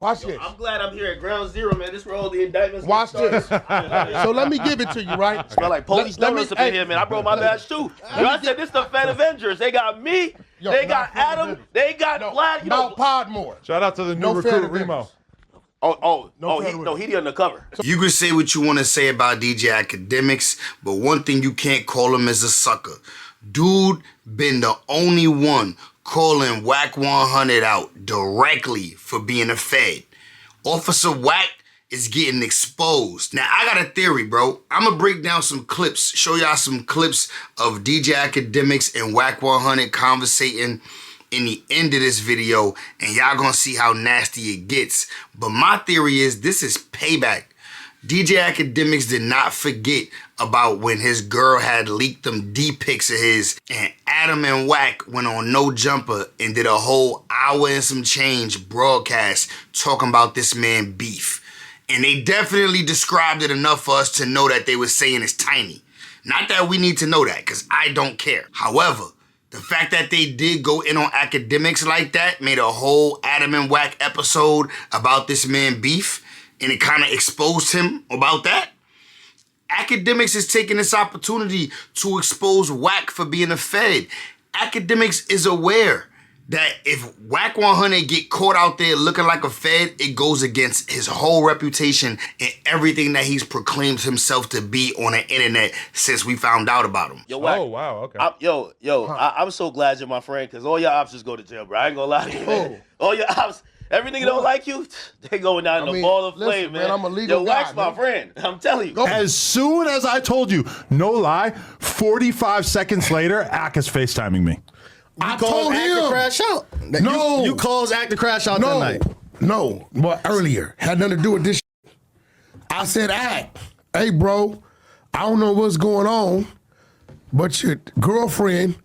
Watch this. I'm glad I'm here at ground zero, man. This is where all the indictments. Watch this. So let me give it to you, right? Smell like police numbers up in here, man. I brought my badge too. I said this the Fed Avengers. They got me. They got Adam. They got Vlad. Mount Podmore. Shout out to the new recruit, Remo. He the undercover. You can say what you want to say about DJ Akademiks, but one thing you can't call him is a sucker. Dude been the only one calling WACK 100 out directly for being a Fed. Officer WACK is getting exposed. Now, I got a theory, bro. I'm going to break down some clips, show y'all some clips of DJ Akademiks and WACK 100 conversating in the end of this video, and y'all gonna see how nasty it gets. But my theory is this is payback. DJ Akademiks did not forget about when his girl had leaked them D-pics of his, and Adam and WACK went on No Jumper and did a whole hour and some change broadcast talking about this man beef. And they definitely described it enough for us to know that they were saying it's tiny. Not that we need to know that, because I don't care. However, the fact that they did go in on Akademiks like that made a whole Adam and WACK episode about this man beef, and it kind of exposed him about that. Akademiks is taking this opportunity to expose WACK for being a Fed. Akademiks is aware that if WACK 100 get caught out there looking like a Fed, it goes against his whole reputation and everything that he's proclaimed himself to be on the internet since we found out about him. Yo, WACK, Oh, wow, okay. I'm so glad you're my friend, because all your ops just go to jail, bro. I ain't gonna lie to you, man. All your ops, every nigga don't like you, they going down in a ball of flame, man. I'm a legal WACK's guy, my friend. I'm telling you. As soon as I told you, no lie, 45 seconds later, Ak is FaceTiming me. I told him to crash out. No. You caused Act to crash out that night. No, but earlier. Had nothing to do with this shit. I said, Act, hey, bro, I don't know what's going on, but your girlfriend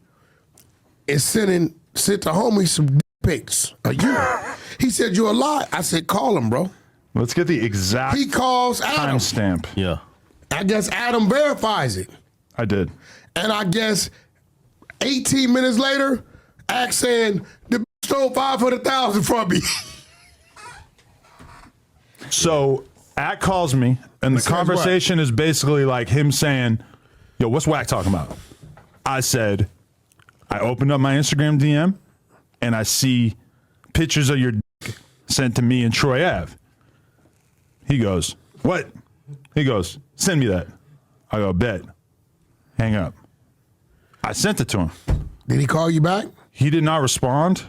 is sent the homie some dick pics of you. He said, you're a lie. I said, call him, bro. Let's get the exact He calls Adam. timestamp. Yeah. I guess Adam verifies it. I did. And I guess 18 minutes later, Act saying, the bitch stole $500,000 from me. So Ak calls me, and the conversation is basically like him saying, yo, what's WACK talking about? I said, I opened up my Instagram DM, and I see pictures of your dick sent to me and Troy Ave. He goes, what? He goes, send me that. I go, bet. Hang up. I sent it to him. Did he call you back? He did not respond.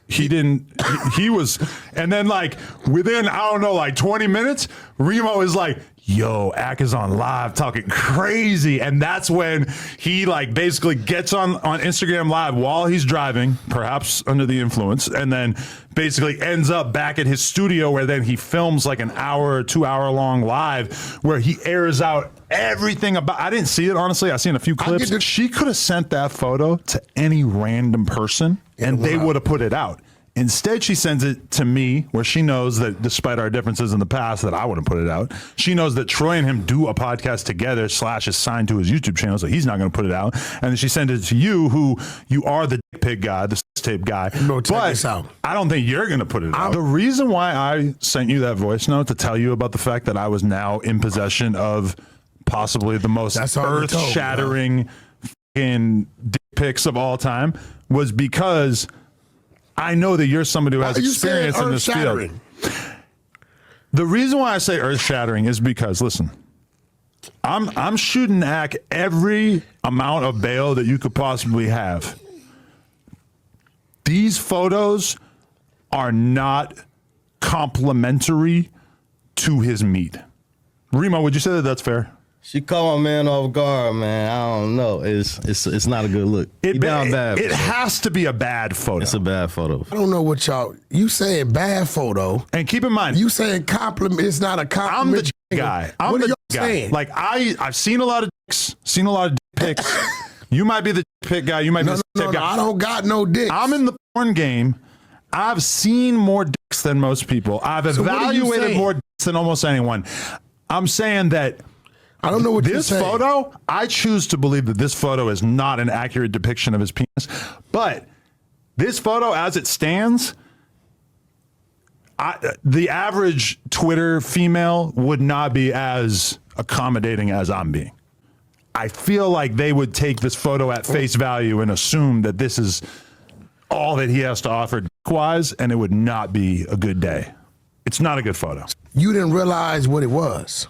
He didn't, he was, and then like within, I don't know, like 20 minutes, Remo is like, yo, Ak is on live talking crazy. And that's when he like basically gets on Instagram live while he's driving, perhaps under the influence, and then basically ends up back at his studio where then he films like an hour or 2 hour long live where he airs out everything about, I didn't see it, honestly. I seen a few clips. She could have sent that photo to any random person and they would have put it out. Instead, she sends it to me, where she knows that despite our differences in the past, that I wouldn't put it out. She knows that Troy and him do a podcast together, / is signed to his YouTube channel, so he's not going to put it out. And then she sends it to you, who you are the dick pic guy, the tape guy. No, check but this out. I don't think you're going to put it out. The reason why I sent you that voice note to tell you about the fact that I was now in possession of possibly the most earth-shattering fucking dick pics of all time was because I know that you're somebody who has experience in this field. The reason why I say earth-shattering is because, listen, I'm shooting Ak every amount of bail that you could possibly have. These photos are not complimentary to his meat. Remo, would you say that that's fair? She caught my man off guard, man. I don't know. It's not a good look. It has to be a bad photo. It's a bad photo. I don't know what y'all, you saying bad photo. And keep in mind, you saying compliment, it's not a compliment. I'm the guy. I'm what the are y'all guy. saying? Like I've seen a lot of dicks, seen a lot of dick pics. You might be the pic guy. You might be the tip guy. I don't got no dicks. I'm in the porn game. I've seen more dicks than most people. I've evaluated more dicks than almost anyone. I'm saying that I don't know what this photo, I choose to believe that this photo is not an accurate depiction of his penis. But this photo as it stands, the average Twitter female would not be as accommodating as I'm being. I feel like they would take this photo at face value and assume that this is all that he has to offer wise, and it would not be a good day. It's not a good photo. You didn't realize what it was.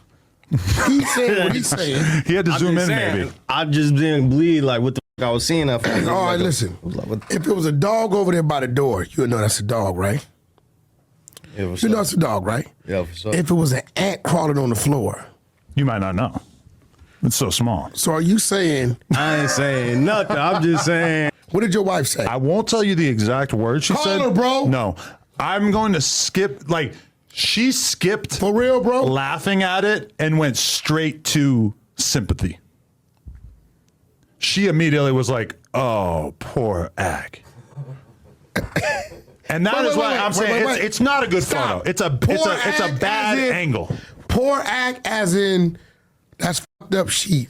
He said what he's saying. He had to zoom in, maybe. I just didn't believe like what the fuck I was seeing. All right, listen. If it was a dog over there by the door, you would know that's a dog, right? Yeah, you know it's a dog, right? Yeah, for sure. If it was an ant crawling on the floor, you might not know. It's so small. So are you saying? I ain't saying nothing. I'm just saying. What did your wife say? I won't tell you the exact words she said. Call her, bro. No, I'm going to skip. Like she skipped for real, bro. Laughing at it and went straight to sympathy. She immediately was like, "Oh, poor Ak." And that is why I'm saying it's not a good photo. It's a bad angle. Poor Ak, as in that's fucked up. She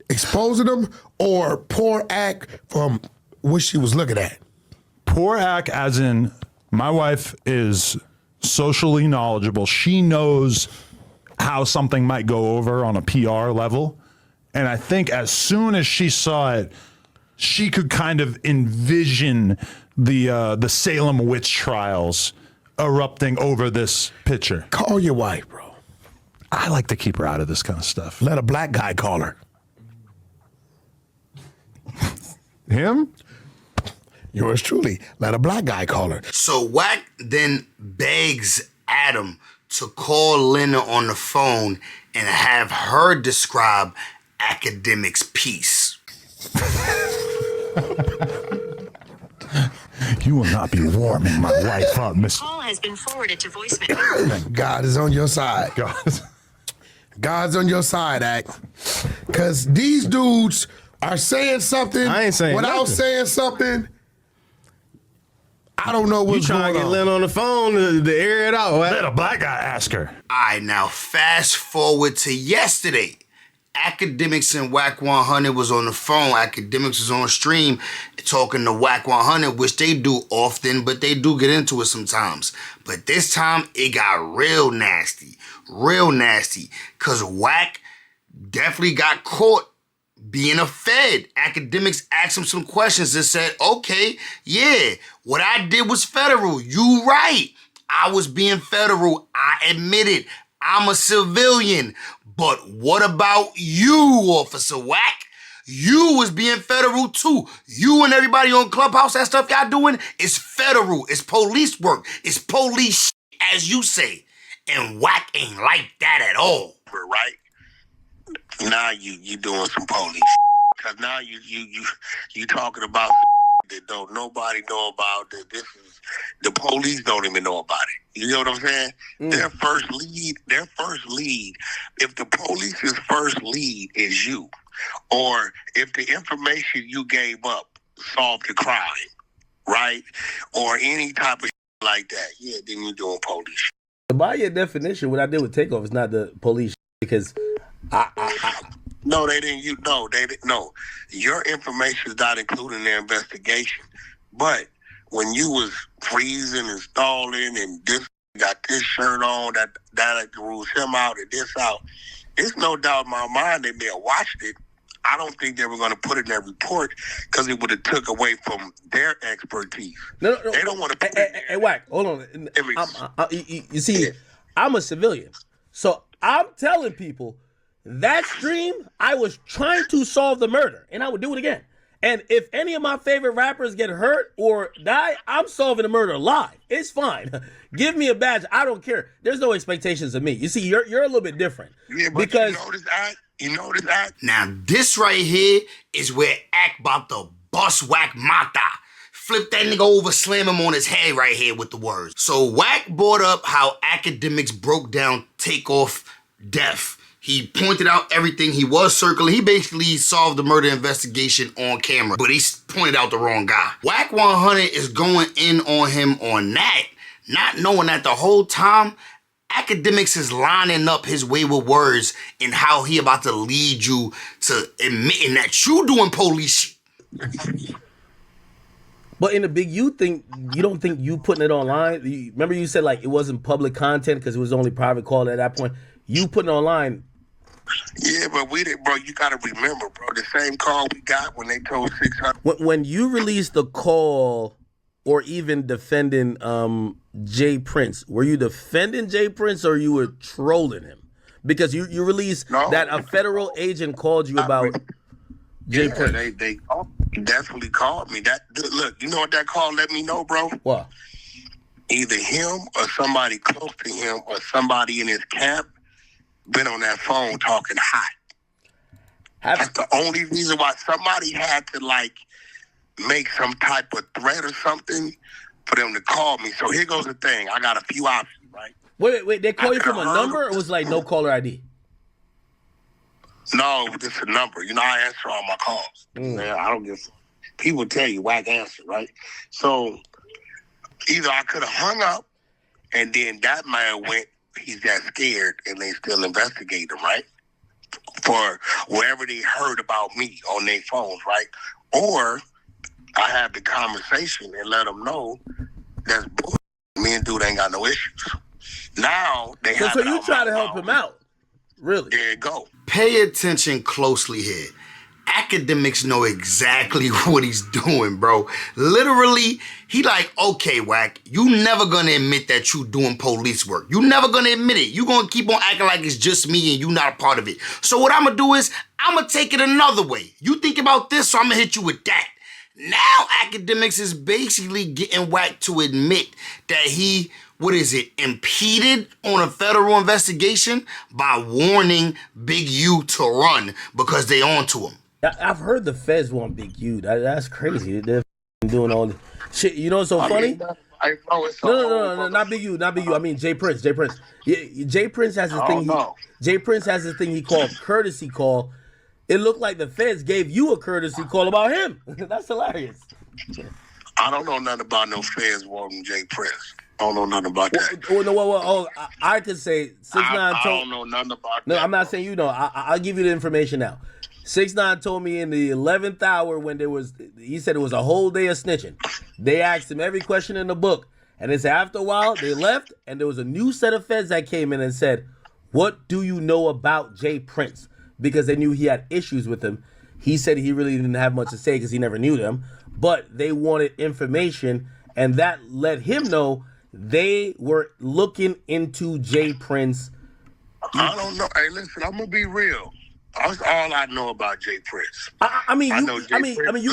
exposing them, or poor Ak from what she was looking at. Poor Ak, as in my wife is socially knowledgeable. She knows how something might go over on a PR level, and I think as soon as she saw it, she could kind of envision the Salem witch trials erupting over this picture. Call your wife, bro. I like to keep her out of this kind of stuff. Let a black guy call her. Him? Yours truly. Let a black guy call her. So WACK then begs Adam to call Lena on the phone and have her describe Akademiks' piece. You will not be warming my wife up, Miss. Call has been forwarded to voicemail. God is on your side. God's on your side, Ak. Because these dudes are saying something I ain't saying without nothing. saying something. I don't know what's You trying going to get on. Lynn on the phone to air it out. Let a black guy ask her. All right, now fast forward to yesterday. Akademiks and WACK 100 was on the phone. Akademiks was on stream talking to WACK 100, which they do often, but they do get into it sometimes. But this time, it got real nasty. Real nasty. Because WACK definitely got caught being a Fed. Akademiks asked him some questions and said, okay, yeah, what I did was federal. You right. I was being federal. I admit it. I'm a civilian. But what about you, Officer WACK? You was being federal too. You and everybody on Clubhouse, that stuff y'all doing is federal. It's police work. It's police shit, as you say. And WACK ain't like that at all. Right? Now you doing some police because now you talking about that don't nobody know about, that this is the police don't even know about it. You know what I'm saying? Their first lead, if the police's first lead is you, or if the information you gave up solved the crime, right? Or any type of like that, yeah, then you're doing police. By your definition, what I did with Takeoff is not the police because No, they didn't. They didn't. No, your information is not included in their investigation. But when you was freezing and stalling and this got this shirt on, that rules him out and this out, it's no doubt in my mind they may have watched it. I don't think they were going to put it in their report because it would have took away from their expertise. No. They don't want to put it in Hey, WACK, hold on. You see, I'm a civilian. So I'm telling people that stream, I was trying to solve the murder, and I would do it again. And if any of my favorite rappers get hurt or die, I'm solving the murder live. It's fine. Give me a badge. I don't care. There's no expectations of me. You see, you're a little bit different. Yeah, but because you know this act? Now, this right here is where Ak about to bust WACK Mata. Flip that nigga over, slam him on his head right here with the words. So WACK brought up how Akademiks broke down Takeoff death. He pointed out everything. He was circling. He basically solved the murder investigation on camera, but he pointed out the wrong guy. WACK 100 is going in on him on that, not knowing that the whole time Akademiks is lining up his wayward words and how he about to lead you to admitting that you doing police shit. But in the big U thing, you don't think you putting it online? Remember you said like it wasn't public content because it was only private call at that point. You putting it online. Yeah, but we didn't, bro. You got to remember, bro. The same call we got when they told 600. When you released the call, or even defending Jay Prince, were you defending Jay Prince or you were trolling him? Because you released that a federal agent called you about Jay Prince. They definitely called me. That look, you know what that call let me know, bro? What? Either him or somebody close to him or somebody in his camp been on that phone talking hot. That's the only reason why somebody had to like make some type of threat or something for them to call me. So here goes the thing. I got a few options, right? Wait. They call you from a number, or was it like no caller ID? No, this is a number. You know, I answer all my calls. Man, I don't give. People tell you WACK answer, right? So either I could have hung up, and then that man went. He's that scared, and they still investigate him, right? For wherever they heard about me on their phones, right? Or I have the conversation and let them know that's bullshit. Me and dude ain't got no issues. Now they have. So you try to help him out, really? There you go. Pay attention closely here. Academics know exactly what he's doing, bro. Literally, he like, okay, WACK, you never gonna admit that you doing police work. You never gonna admit it. You gonna keep on acting like it's just me and you not a part of it. So what I'm gonna do is, I'm gonna take it another way. You think about this, so I'm gonna hit you with that. Now Academics is basically getting WACK to admit that he, impeded on a federal investigation by warning Big U to run because they on to him. I've heard the feds want Big U. That's crazy. They're doing all this shit. You know what's so funny? No, not Big U, not Big U. I mean Jay Prince. Jay Prince has this thing. Jay Prince has this thing he called courtesy call. It looked like the feds gave you a courtesy call about him. That's hilarious. I don't know nothing about no feds wanting Jay Prince. I don't know nothing about that. I could say 6ix9ine I don't know nothing about that. No, I'm not saying you know. I'll give you the information now. 6ix9ine told me in the 11th hour when he said it was a whole day of snitching. They asked him every question in the book. And they said after a while, they left, and there was a new set of feds that came in and said, what do you know about Jay Prince? Because they knew he had issues with him. He said he really didn't have much to say because he never knew them. But they wanted information, and that let him know they were looking into Jay Prince. I don't know. Hey, listen, I'm gonna be real. That's all I know about Jay Prince. I mean, you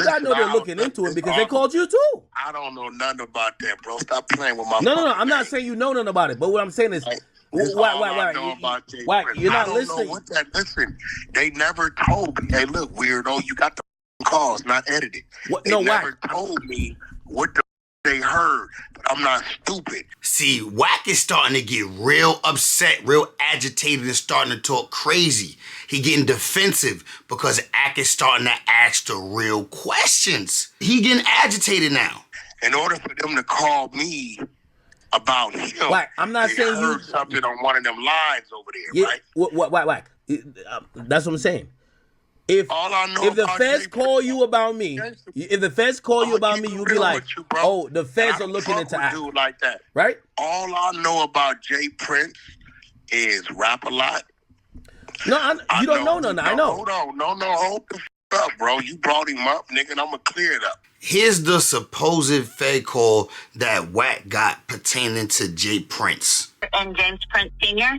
gotta know they're looking into him because they called you too. I don't know nothing about that, bro. Stop playing with my. No. I'm not saying you know nothing about it, but what I'm saying is, WACK, you're not listening. Listen, they never told me. Hey, look, weirdo, you got the calls not edited. They never told me what the they heard, but I'm not stupid. See, WACK is starting to get real upset, real agitated, and starting to talk crazy. He getting defensive because Ack is starting to ask the real questions. He getting agitated now. In order for them to call me about him, WACK, I'm not saying you heard something on one of them lines over there, right? WACK. That's what I'm saying. If the feds call you about me, you'll be like, oh, the feds are looking into Ack. Like that. Right? All I know about Jay Prince is rap a lot. No, you don't know nothing. I know. Hold on. Hold the up, bro. You brought him up, nigga, and I'm going to clear it up. Here's the supposed fed call that WACK got pertaining to Jay Prince. And James Prince Sr.?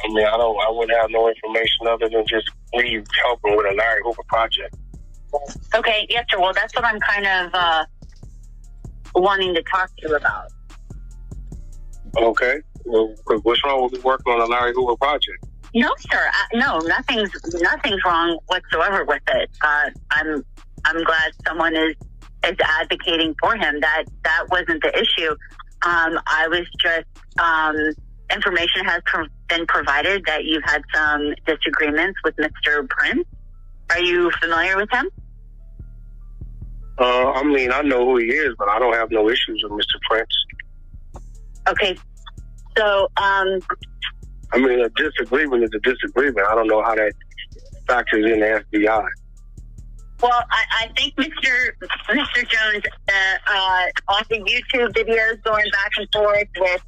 I mean, I wouldn't have no information other than just leave helping with a Larry Hoover project. Okay, yes, sir. Well, that's what I'm kind of wanting to talk to you about. Okay. Well, what's wrong with working on a Larry Hoover project? No, sir. No, nothing's wrong whatsoever with it. I'm glad someone is advocating for him. That wasn't the issue. I was just information has been provided that you've had some disagreements with Mr. Prince. Are you familiar with him? I mean, I know who he is, but I don't have no issues with Mr. Prince. Okay. So, I mean, a disagreement is a disagreement. I don't know how that factors in the FBI. Well, I think Mr. Jones, on the YouTube videos going back and forth with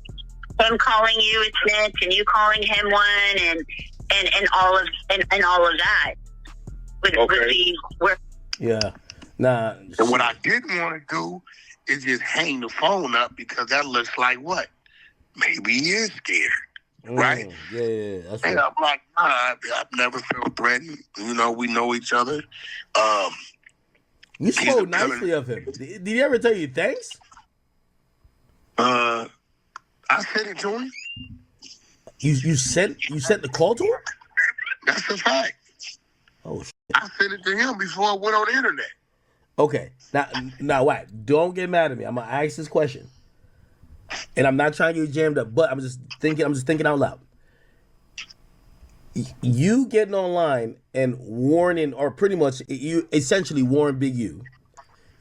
him calling you a snitch and you calling him one, and all of that would be where. Yeah. Nah. And what I didn't want to do is just hang the phone up, because that looks like what? Maybe he is scared. Right? Yeah, that's right. And I'm like, nah, I've never felt threatened. You know, we know each other. You spoke nicely of him. Did he ever tell you thanks? I sent it to him. You sent the call to him? That's a fact. Oh shit. I sent it to him before I went on the internet. Okay. Now, WACK, don't get mad at me. I'm gonna ask this question. And I'm not trying to get you jammed up, but I'm just thinking out loud. You getting online and warning, or pretty much you essentially warn Big U.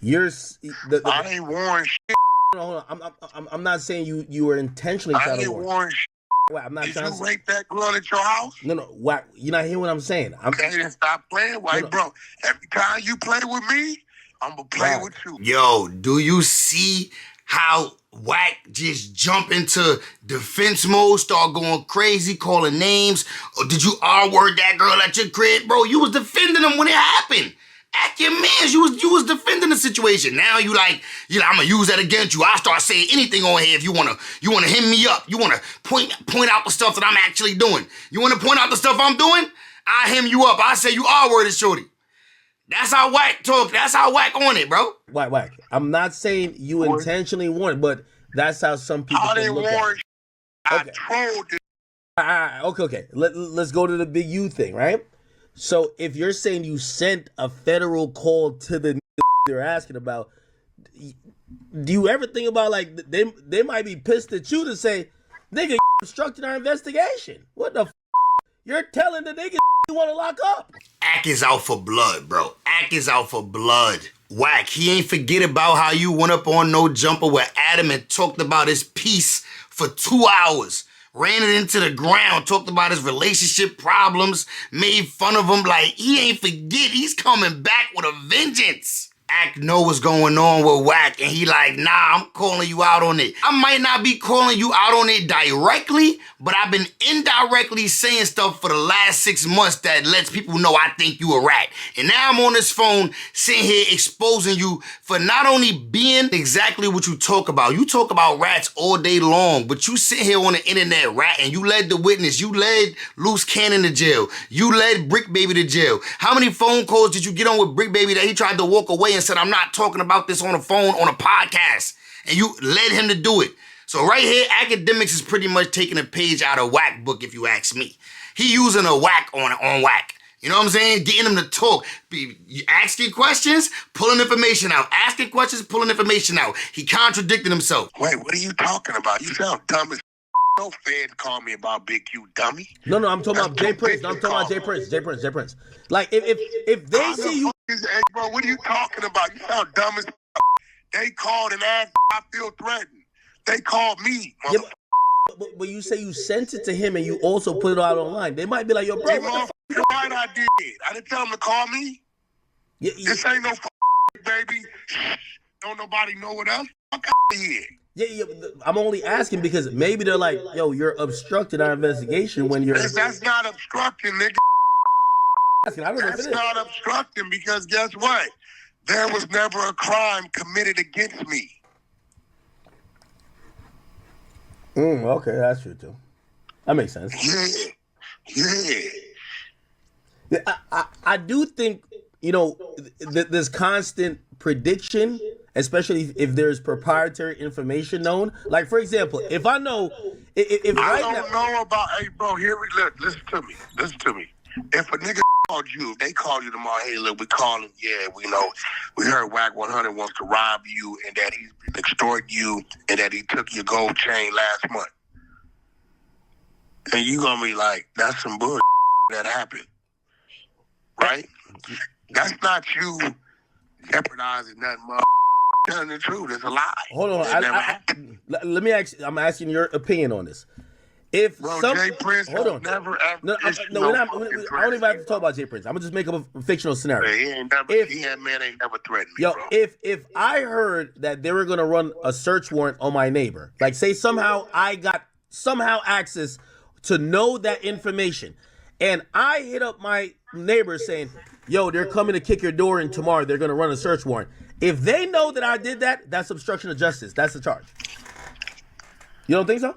I ain't warned shit. Hold on. I'm not saying you were intentionally I trying to ain't warn. warned shit. Wait, I'm not Did trying you to. rape that girl at your house? No, WACK. You're not hearing what I'm saying. Okay, then stop playing, white bro. Every time you play with me, I'm gonna play with you. Yo, do you see how WACK just jump into defense mode, start going crazy, calling names? Or did you R-word that girl at your crib? Bro, you was defending them when it happened. Act your mans, you was defending the situation. Now you like, I'm gonna use that against you. I start saying anything on here if you wanna hem me up. You wanna point out the stuff that I'm actually doing. You wanna point out the stuff I'm doing? I hem you up. I say you R-worded, shorty. That's how WACK talk. That's how WACK on it, bro. WACK. I'm not saying you intentionally warned, but that's how some people I can didn't look at warn. it. I trolled it. Okay. Let's go to the Big U thing, right? So if you're saying you sent a federal call to the they're asking about, do you ever think about like they might be pissed at you to say, nigga, obstructed our investigation? What the you're telling the nigga you want to lock up? Ack is out for blood, bro. Ack is out for blood. WACK, he ain't forget about how you went up on No Jumper with Adam and talked about his piece for 2 hours. Ran it into the ground, talked about his relationship problems, made fun of him. Like, he ain't forget. He's coming back with a vengeance. Ack know what's going on with WACK, and he like, nah, I'm calling you out on it. I might not be calling you out on it directly, but I've been indirectly saying stuff for the last 6 months that lets people know I think you a rat. And now I'm on this phone sitting here exposing you for not only being exactly what you talk about. You talk about rats all day long, but you sit here on the internet ratting. You led the witness. You led Loose Cannon to jail. You led Brick Baby to jail. How many phone calls did you get on with Brick Baby that he tried to walk away and said, I'm not talking about this on the phone, on a podcast, and you led him to do it? So right here, Akademiks is pretty much taking a page out of WACK book, if you ask me. He using a WACK on WACK. You know what I'm saying? Getting him to talk. Asking questions, pulling information out. Asking questions, pulling information out. He contradicted himself. Wait, what are you talking about? You sound dumb as no fans call me about Big Q, dummy. No, I'm talking about Jay Prince. No, I'm talking about Jay Prince. Like, if they see you... Hey, bro, what are you talking about? You sound dumb as They called and asked if I feel threatened. They called me, yeah, but you say you sent it to him and you also put it out online. They might be like, yo, bro, what the fuck? Right, I did. I didn't tell them to call me. This ain't no baby. Don't nobody know what else. Fuck out of here. Yeah, I'm only asking because maybe they're like, yo, you're obstructing our investigation when you're... That's not obstructing, nigga. That's not obstructing because guess what? There was never a crime committed against me. Okay, that's true too. That makes sense. Yeah. I do think, this constant prediction, especially if there's proprietary information known. Like, for example, if I know, if I right don't know about, hey, bro, listen to me. If a nigga called you, if they call you tomorrow, hey, look, we calling, yeah, we heard WACK 100 wants to rob you and that he extorted you and that he took your gold chain last month. And you gonna be like, that's some bullshit that happened, right? That's not you jeopardizing nothing, mother. Telling the truth, it's a lie. Hold on, let me ask. I'm asking your opinion on this. If Bro, some Jay Prince hold on, never ever no, we're not. I don't even have to talk about Jay Prince. I'm gonna just make up a fictional scenario. Man ain't never threatened me, Yo, bro. if I heard that they were gonna run a search warrant on my neighbor, like say somehow I got access to know that information, and I hit up my neighbor saying, "Yo, they're coming to kick your door in tomorrow. They're gonna run a search warrant." If they know that I did that, that's obstruction of justice. That's the charge. You don't think so?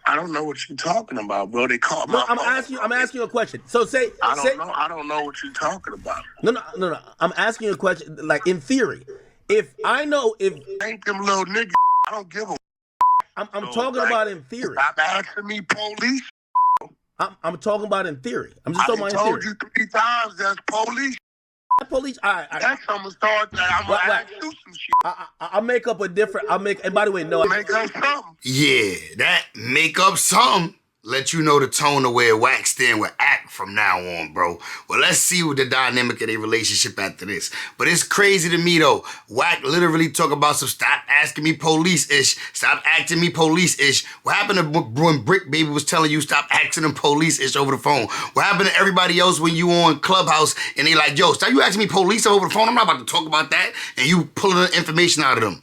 I don't know what you're talking about, bro. They called No, my I'm phone. asking you a question. So say I don't know what you're talking about. No. I'm asking you a question. Like in theory, if I know if Ain't them little niggas. I don't give a. I'm talking about in theory. Stop asking me police. I'm talking about in theory. I'm just talking about in I told theory. you 3 times that's police. Police. That's I'm gonna start. I'm gonna ask you some shit. I'll make up a different. And by the way, no. Make up something. Yeah, that make up something. Let you know the tone of where WACK stand with ACT from now on, bro. Well, let's see what the dynamic of their relationship after this. But it's crazy to me, though. WACK literally talk about some stop asking me police-ish, stop acting me police-ish. What happened to when Brick Baby was telling you stop acting them police-ish over the phone? What happened to everybody else when you on Clubhouse and they like, yo, stop you asking me police over the phone? I'm not about to talk about that. And you pulling the information out of them.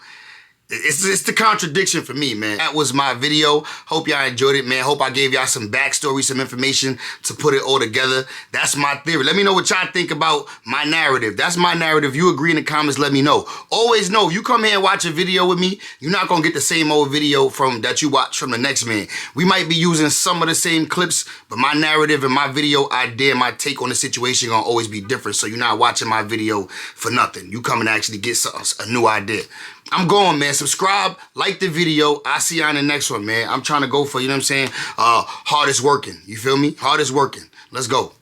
It's the contradiction for me, man. That was my video. Hope y'all enjoyed it, man. Hope I gave y'all some backstory, some information to put it all together. That's my theory. Let me know what y'all think about my narrative. That's my narrative. You agree in the comments, let me know. Always know, you come here and watch a video with me, you're not gonna get the same old video that you watch from the next man. We might be using some of the same clips, but my narrative and my video idea, my take on the situation gonna always be different. So you're not watching my video for nothing. You come and actually get a new idea. I'm going, man. Subscribe, like the video. I'll see y'all in the next one, man. I'm trying to go for, you know what I'm saying? Hardest working. You feel me? Hardest working. Let's go.